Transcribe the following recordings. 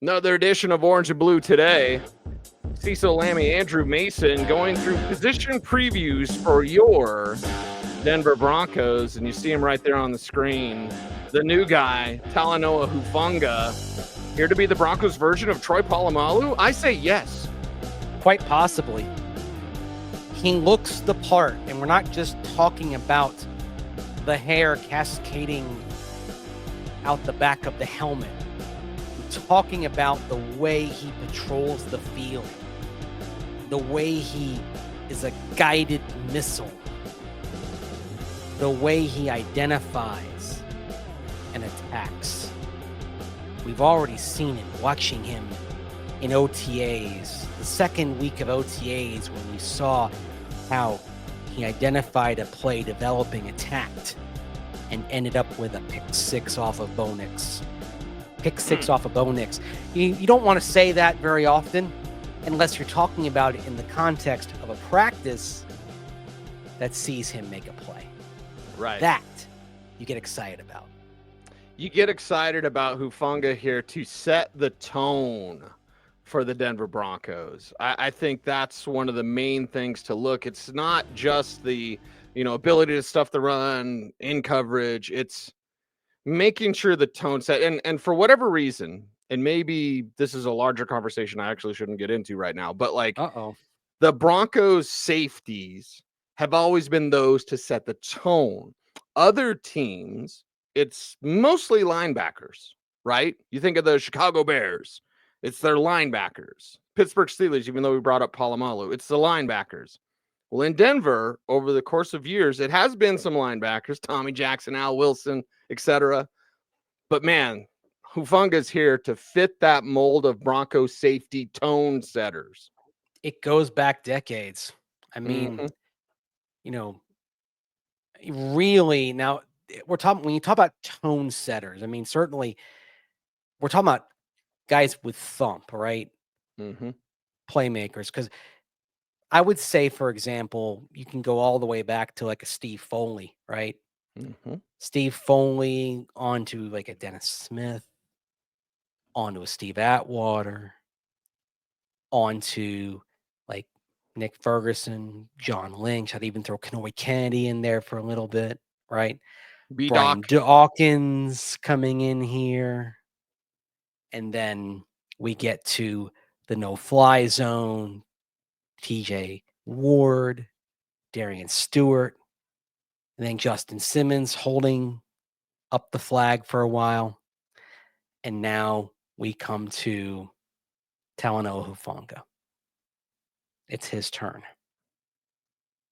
Another edition of Orange and Blue today. Cecil, Lammey, Andrew Mason going through position previews for your Denver Broncos, and you see him right there on the screen. The new guy, Talanoa Hufanga, here to be the Broncos version of Troy Polamalu? I say yes. Quite possibly. He looks the part, and we're not just talking about the hair cascading out the back of the helmet. We're talking about the way he patrols the field, the way he is a guided missile, the way he identifies and attacks. We've already seen it, watching him in OTAs, the second week of OTAs, when we saw how he identified a play developing, attacked, and ended up with a pick six off of Bo Nix. You don't want to say that very often unless you're talking about it in the context of a practice that sees him make a play. Right. That you get excited about. You get excited about Hufanga here to set the tone for the Denver Broncos. I think that's one of the main things to look. It's not just the ability to stuff the run in coverage. It's making sure the tone set. And for whatever reason, and maybe this is a larger conversation I actually shouldn't get into right now, but the Broncos safeties have always been those to set the tone. Other teams, it's mostly linebackers, right? You think of the Chicago Bears, it's their linebackers. Pittsburgh Steelers, even though we brought up Polamalu, it's the linebackers. Well, in Denver, over the course of years, it has been some linebackers, Tommy Jackson, Al Wilson, etc. But man, Hufanga's here to fit that mold of Broncos safety tone setters. It goes back decades. I mean, really, now when you talk about tone setters, I mean, certainly we're talking about guys with thump, right? Mm-hmm. Playmakers. Because I would say, for example, you can go all the way back to like a Steve Foley, right? Mm-hmm. Steve Foley onto like a Dennis Smith, onto a Steve Atwater, onto like Nick Ferguson, John Lynch. I'd even throw Kenoy Kennedy in there for a little bit, right? Brian Dawkins coming in here. And then we get to the no-fly zone, TJ Ward, Darian Stewart, and then Justin Simmons holding up the flag for a while. And now we come to Talanoa Hufanga. It's his turn.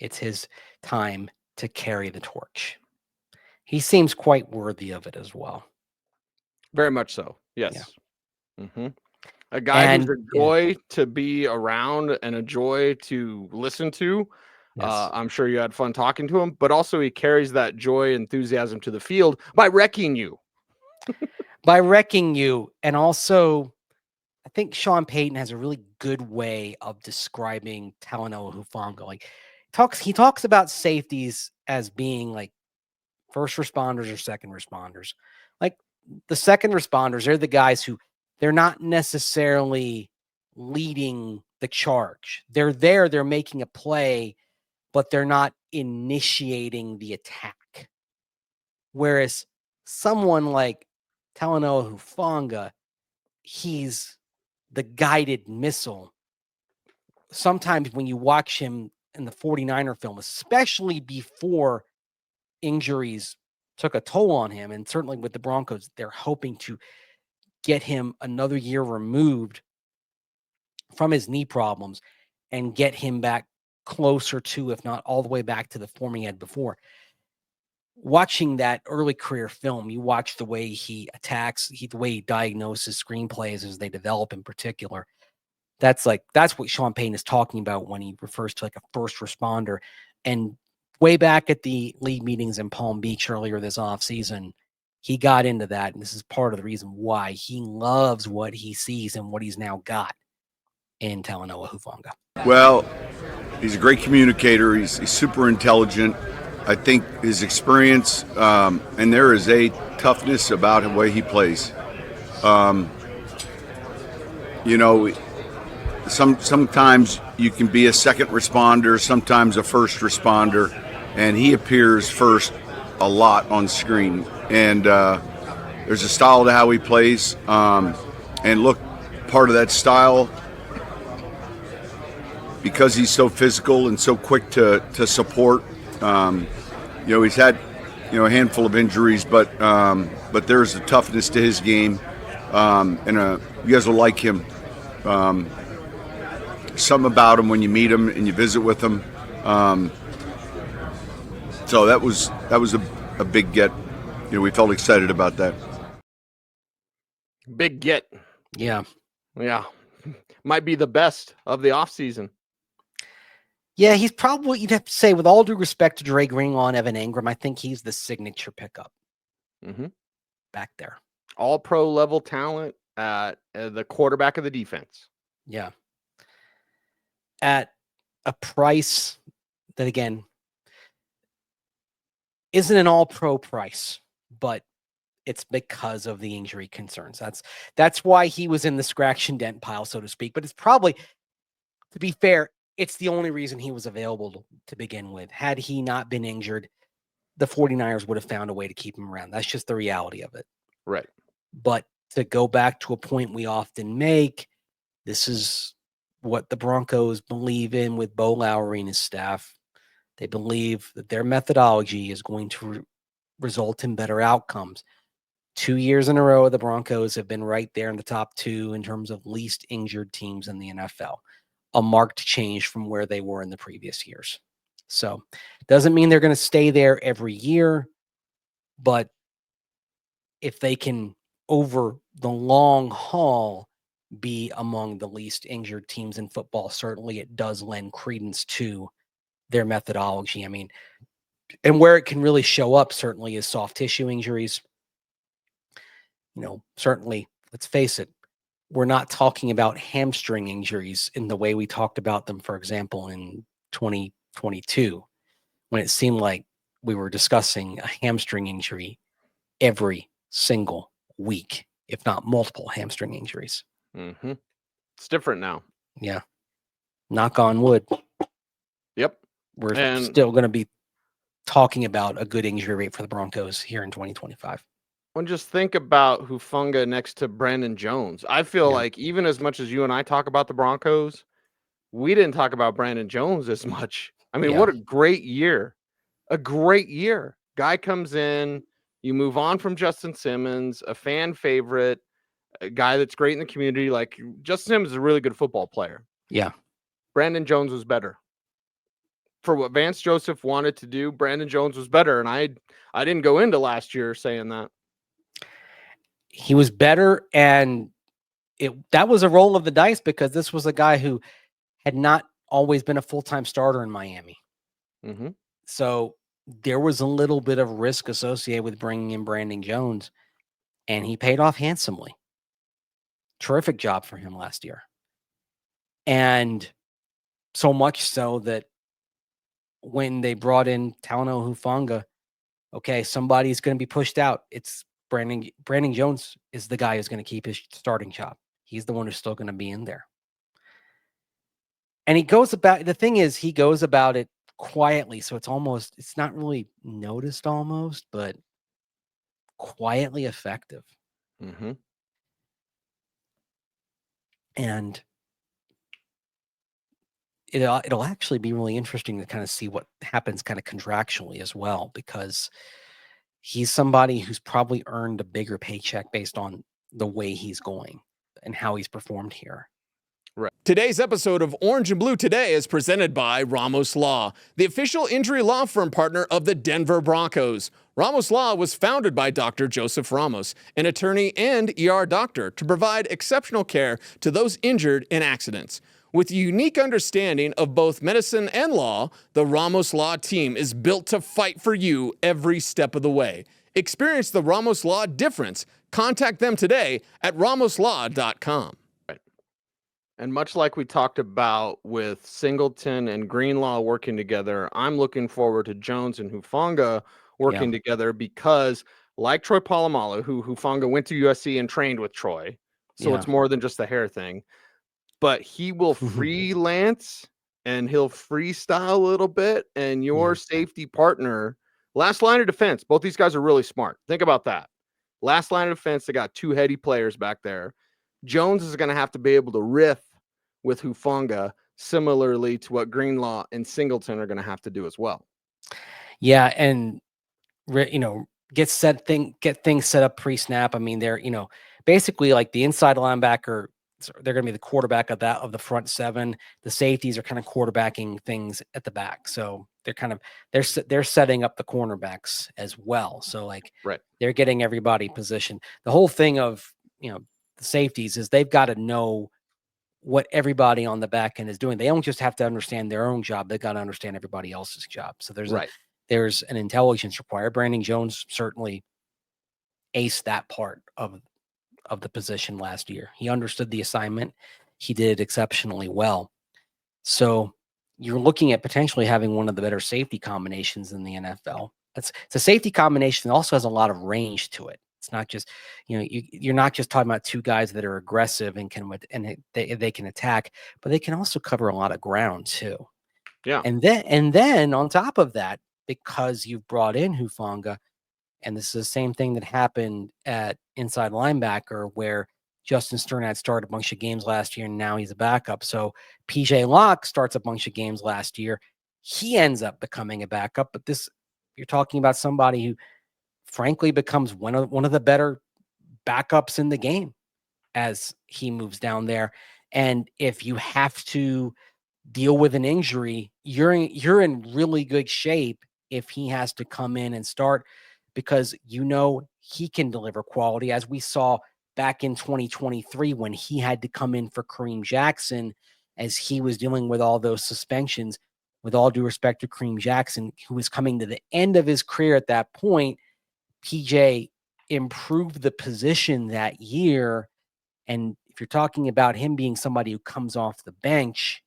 It's his time to carry the torch. He seems quite worthy of it as well. Very much so. Yes. Yeah. Mm-hmm. A guy who's a joy to be around and a joy to listen to. Yes. I'm sure you had fun talking to him, but also he carries that joy, enthusiasm to the field by wrecking you. And also, I think Sean Payton has a really good way of describing Talanoa Hufanga. Like, he talks about safeties as being like first responders or second responders. Like the second responders, they're the guys who they're not necessarily leading the charge. They're there, they're making a play, but they're not initiating the attack. Whereas someone like Talanoa Hufanga, he's the guided missile. Sometimes when you watch him in the 49er film, especially before injuries took a toll on him, and certainly with the Broncos, they're hoping to get him another year removed from his knee problems and get him back closer to, if not all the way back to the form he had before. Watching that early career film, you watch the way he attacks, the way he diagnoses screenplays as they develop in particular. That's what Sean Payton is talking about when he refers to like a first responder. And way back at the league meetings in Palm Beach earlier this offseason, he got into that, and this is part of the reason why he loves what he sees and what he's now got in Talanoa Hufanga. Well, he's a great communicator. He's super intelligent. I think his experience, and there is a toughness about the way he plays. you know, sometimes you can be a second responder, sometimes a first responder, and he appears first a lot on screen. And there's a style to how he plays. And look, part of that style, because he's so physical and so quick to support, he's had, a handful of injuries, but there's a toughness to his game. And you guys will like him. Something about him when you meet him and you visit with him. So that was a big get. We felt excited about that. Big get. Yeah. Yeah. Might be the best of the offseason. Yeah, he's probably, you'd have to say, with all due respect to Dre Greenlaw, Evan Ingram, I think he's the signature pickup back there. All pro level talent at the quarterback of the defense. Yeah. At a price that, again, isn't an all pro price, but it's because of the injury concerns. That's why he was in the scratch and dent pile, so to speak. But it's probably, to be fair, it's the only reason he was available to begin with. Had he not been injured, the 49ers would have found a way to keep him around. That's just the reality of it. Right. But to go back to a point we often make, this is what the Broncos believe in with Bo Lowry and his staff. They believe that their methodology is going to result in better outcomes. 2 years in a row, the Broncos have been right there in the top 2 in terms of least injured teams in the NFL. A marked change from where they were in the previous years. So doesn't mean they're going to stay there every year, but if they can, over the long haul, be among the least injured teams in football, certainly it does lend credence to their methodology. I mean, and where it can really show up certainly is soft tissue injuries. Certainly, let's face it, we're not talking about hamstring injuries in the way we talked about them, for example, in 2022, when it seemed like we were discussing a hamstring injury every single week, if not multiple hamstring injuries. Mm-hmm. It's different now. Yeah. Knock on wood. Yep. We're still going to be talking about a good injury rate for the Broncos here in 2025. Well, just think about Hufanga next to Brandon Jones. I feel like even as much as you and I talk about the Broncos, we didn't talk about Brandon Jones as much. I mean, what a great year. A great year. Guy comes in, you move on from Justin Simmons, a fan favorite, a guy that's great in the community. Like, Justin Simmons is a really good football player. Yeah. Brandon Jones was better. For what Vance Joseph wanted to do, Brandon Jones was better. And I didn't go into last year saying that. He was better, and that was a roll of the dice because this was a guy who had not always been a full-time starter in Miami. Mm-hmm. So there was a little bit of risk associated with bringing in Brandon Jones, and he paid off handsomely. Terrific job for him last year. And so much so that when they brought in Talanoa Hufanga, okay, somebody's going to be pushed out. It's Brandon Jones is the guy who's going to keep his starting job. He's the one who's still going to be in there. And he goes about it quietly. So it's not really noticed almost, but quietly effective. Mm-hmm. And it'll actually be really interesting to kind of see what happens kind of contractually as well, because he's somebody who's probably earned a bigger paycheck based on the way he's going and how he's performed here. Right. Today's episode of Orange and Blue Today is presented by Ramos Law, the official injury law firm partner of the Denver Broncos. Ramos Law was founded by Dr. Joseph Ramos, an attorney and ER doctor, to provide exceptional care to those injured in accidents. With a unique understanding of both medicine and law, the Ramos Law team is built to fight for you every step of the way. Experience the Ramos Law difference. Contact them today at ramoslaw.com. And much like we talked about with Singleton and Greenlaw working together, I'm looking forward to Jones and Hufanga working together because, like Troy Polamalu, who Hufanga went to USC and trained with Troy, So it's more than just a hair thing. But he will freelance and he'll freestyle a little bit. And your safety partner, last line of defense, both these guys are really smart. Think about that. Last line of defense, they got two heady players back there. Jones is going to have to be able to riff with Hufanga, similarly to what Greenlaw and Singleton are going to have to do as well. Yeah, and get things set up pre-snap. I mean, they're basically like the inside linebacker. They're going to be the quarterback of the front seven. The safeties are kind of quarterbacking things at the back. So they're setting up the cornerbacks as well. So they're getting everybody positioned. The whole thing of the safeties is they've got to know what everybody on the back end is doing. They don't just have to understand their own job. They've got to understand everybody else's job. So there's an intelligence required. Brandon Jones certainly aced that part of the position last year. He understood the assignment. He did exceptionally well. So you're looking at potentially having one of the better safety combinations in the NFL. It's a safety combination that also has a lot of range to it. It's not just, you're not just talking about two guys that are aggressive and they can attack, but they can also cover a lot of ground too. Yeah. And then on top of that, because you've brought in Hufanga, and this is the same thing that happened at inside linebacker where Justin Sternad started a bunch of games last year and now he's a backup. So PJ Locke starts a bunch of games last year. He ends up becoming a backup, but you're talking about somebody who frankly becomes one of the better backups in the game as he moves down there. And if you have to deal with an injury, you're in really good shape if he has to come in and start, because he can deliver quality, as we saw back in 2023 when he had to come in for Kareem Jackson as he was dealing with all those suspensions. With all due respect to Kareem Jackson, who was coming to the end of his career at that point, PJ improved the position that year. And if you're talking about him being somebody who comes off the bench,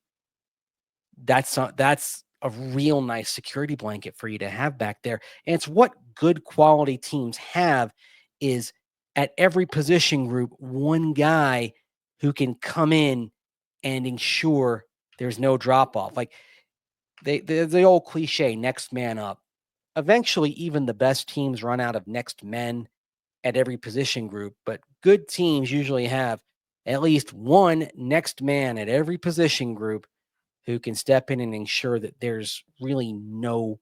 that's a real nice security blanket for you to have back there. And it's what good quality teams have, is at every position group, one guy who can come in and ensure there's no drop off. Like the old cliche, next man up. Eventually, even the best teams run out of next men at every position group, but good teams usually have at least one next man at every position group who can step in and ensure that there's really no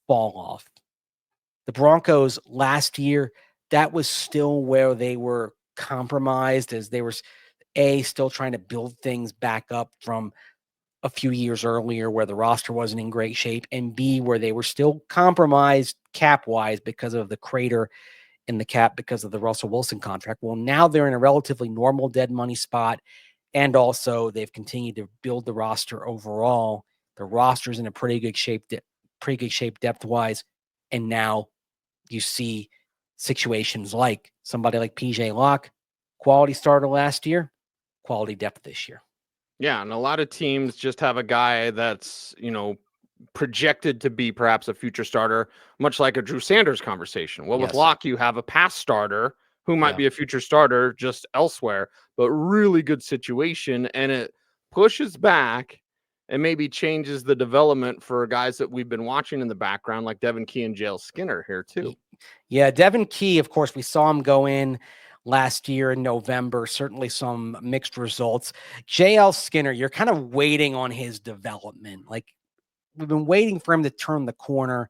fall off. The Broncos last year, that was still where they were compromised, as they were still trying to build things back up from a few years earlier where the roster wasn't in great shape, and B, where they were still compromised cap-wise because of the crater in the cap because of the Russell Wilson contract. Well, now they're in a relatively normal dead money spot, and also they've continued to build the roster overall. The roster's in a pretty good shape depth-wise, and now you see situations like somebody like PJ Locke, quality starter last year, quality depth this year. Yeah, and a lot of teams just have a guy that's, projected to be perhaps a future starter, much like a Drew Sanders conversation. Well, with Locke, you have a past starter who might be a future starter just elsewhere, but really good situation, and it pushes back and maybe changes the development for guys that we've been watching in the background, like Devin Key and Jail Skinner here too. Yeah, Devin Key, of course, we saw him go in last year in November, certainly some mixed results. JL Skinner, you're kind of waiting on his development. Like, we've been waiting for him to turn the corner,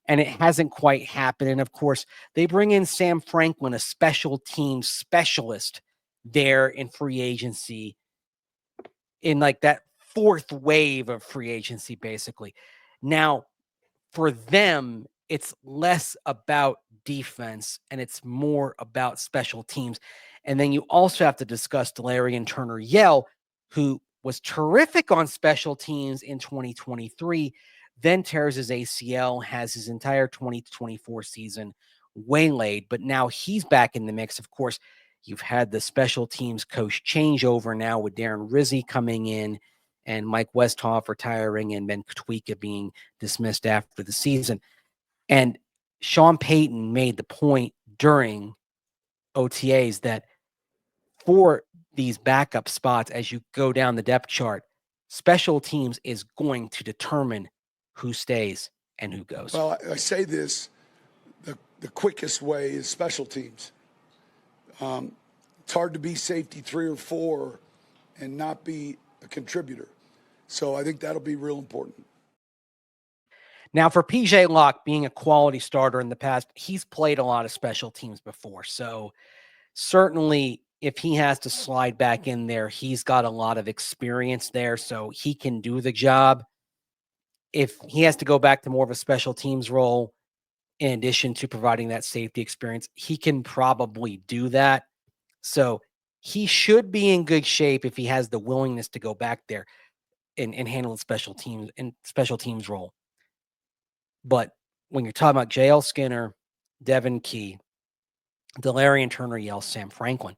and it hasn't quite happened. And of course, they bring in Sam Franklin, a special teams specialist there in free agency, in like that fourth wave of free agency, basically. Now, for them, it's less about defense and it's more about special teams. And then you also have to discuss Delarian Turner-Yell, who was terrific on special teams in 2023, then tears his ACL, has his entire 2024 season waylaid, but now he's back in the mix. Of course, you've had the special teams coach changeover now with Darren Rizzi coming in and Mike Westhoff retiring and Ben Katwika being dismissed after the season. And Sean Payton made the point during OTAs that for these backup spots as you go down the depth chart, special teams is going to determine who stays and who goes. Well, I say this, the quickest way is special teams. It's hard to be safety 3 or 4 and not be a contributor. So I think that'll be real important. Now, for PJ Locke being a quality starter in the past, he's played a lot of special teams before. So certainly if he has to slide back in there, he's got a lot of experience there, so he can do the job. If he has to go back to more of a special teams role, in addition to providing that safety experience, he can probably do that. So he should be in good shape if he has the willingness to go back there and handle the special teams role. But when you're talking about JL Skinner, Devin Key, Delarian Turner, Yell, Sam Franklin,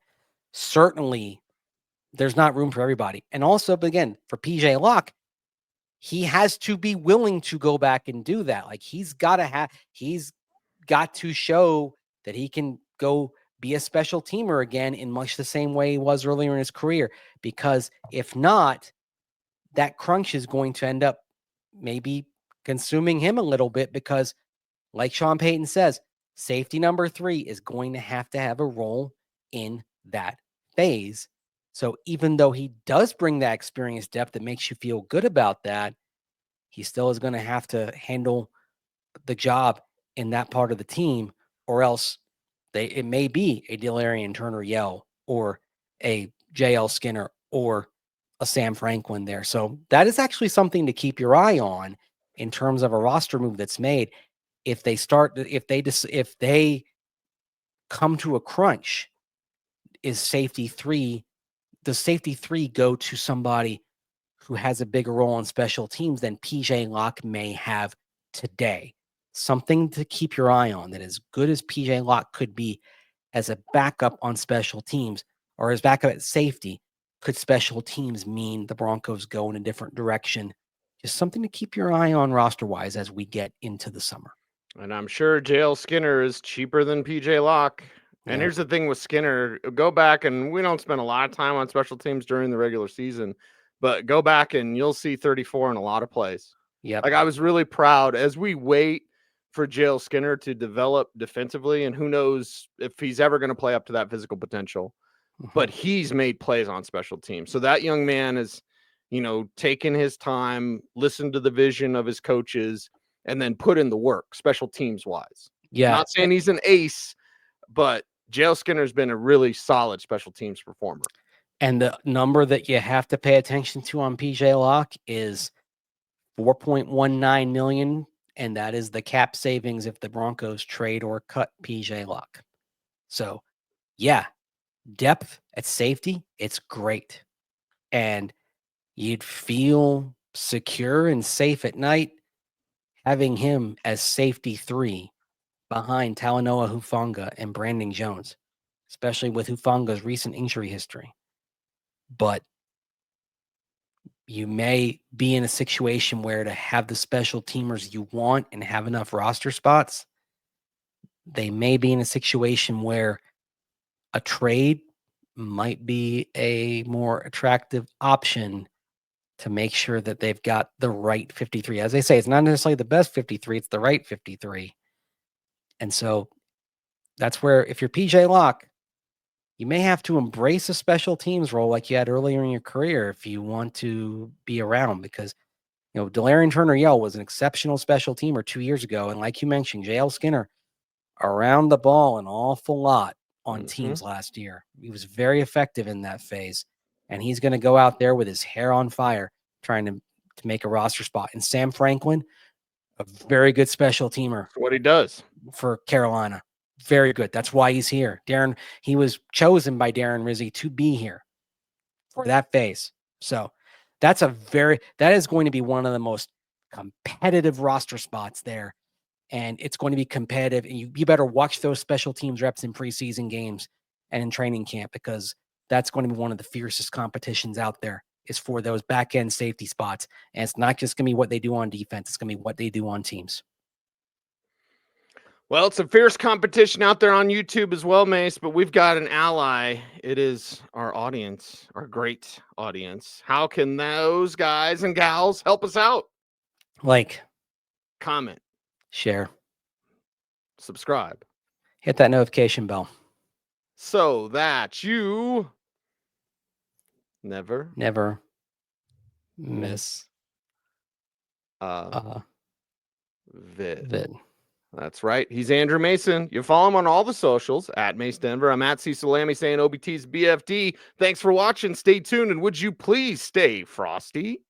certainly there's not room for everybody. And also, but again, for PJ Locke, he has to be willing to go back and do that. Like he's got to show that he can go be a special teamer again in much the same way he was earlier in his career. Because if not, that crunch is going to end up maybe consuming him a little bit because, like Sean Payton says, safety number 3 is going to have a role in that phase. So even though he does bring that experience depth that makes you feel good about that, he still is going to have to handle the job in that part of the team, or else it may be a Delarian Turner Yell or a JL Skinner or a Sam Franklin there. So that is actually something to keep your eye on in terms of a roster move that's made. If they come to a crunch, does safety 3 go to somebody who has a bigger role on special teams than PJ Locke may have today? Something to keep your eye on, that as good as PJ Locke could be as a backup on special teams or as backup at safety, could special teams mean the Broncos go in a different direction? Just something to keep your eye on roster-wise as we get into the summer. And I'm sure JL Skinner is cheaper than PJ Locke. And here's the thing with Skinner, go back, and we don't spend a lot of time on special teams during the regular season, but go back and you'll see 34 in a lot of plays. Yeah. Like I was really proud as we wait for JL Skinner to develop defensively, and who knows if he's ever going to play up to that physical potential, but he's made plays on special teams. So that young man is, taken his time, listened to the vision of his coaches, and then put in the work special teams wise. Yeah. Not saying he's an ace, but JL Skinner's been a really solid special teams performer. And the number that you have to pay attention to on PJ Locke is $4.19 million, and that is the cap savings if the Broncos trade or cut PJ Locke. So, yeah, depth at safety, it's great. And you'd feel secure and safe at night having him as safety 3 behind Talanoa Hufanga and Brandon Jones, especially with Hufanga's recent injury history. But you may be in a situation where to have the special teamers you want and have enough roster spots, they may be in a situation where a trade might be a more attractive option to make sure that they've got the right 53. As they say, it's not necessarily the best 53, it's the right 53. And so that's where, if you're PJ Locke, you may have to embrace a special teams role like you had earlier in your career if you want to be around, because, Delarian Turner Yell was an exceptional special teamer 2 years ago. And like you mentioned, JL Skinner around the ball an awful lot on teams last year. He was very effective in that phase. And he's going to go out there with his hair on fire trying to make a roster spot. And Sam Franklin, a very good special teamer. That's what he does for Carolina. Very good. That's why he's here. He was chosen by Darren Rizzi to be here for that phase. So that is going to be one of the most competitive roster spots there. And it's going to be competitive. And you better watch those special teams reps in preseason games and in training camp, because that's going to be one of the fiercest competitions out there, is for those back end safety spots. And it's not just going to be what they do on defense. It's going to be what they do on teams. Well, it's a fierce competition out there on YouTube as well, Mace, but we've got an ally. It is our audience, our great audience. How can those guys and gals help us out? Like, Comment, share, subscribe, hit that notification bell. so that you never Miss vid. vid. That's right. He's Andrew Mason. You follow him on all the socials at Mace Denver. I'm at Cecil Lammey saying OBT's BFD. Thanks for watching. Stay tuned. And would you please stay frosty?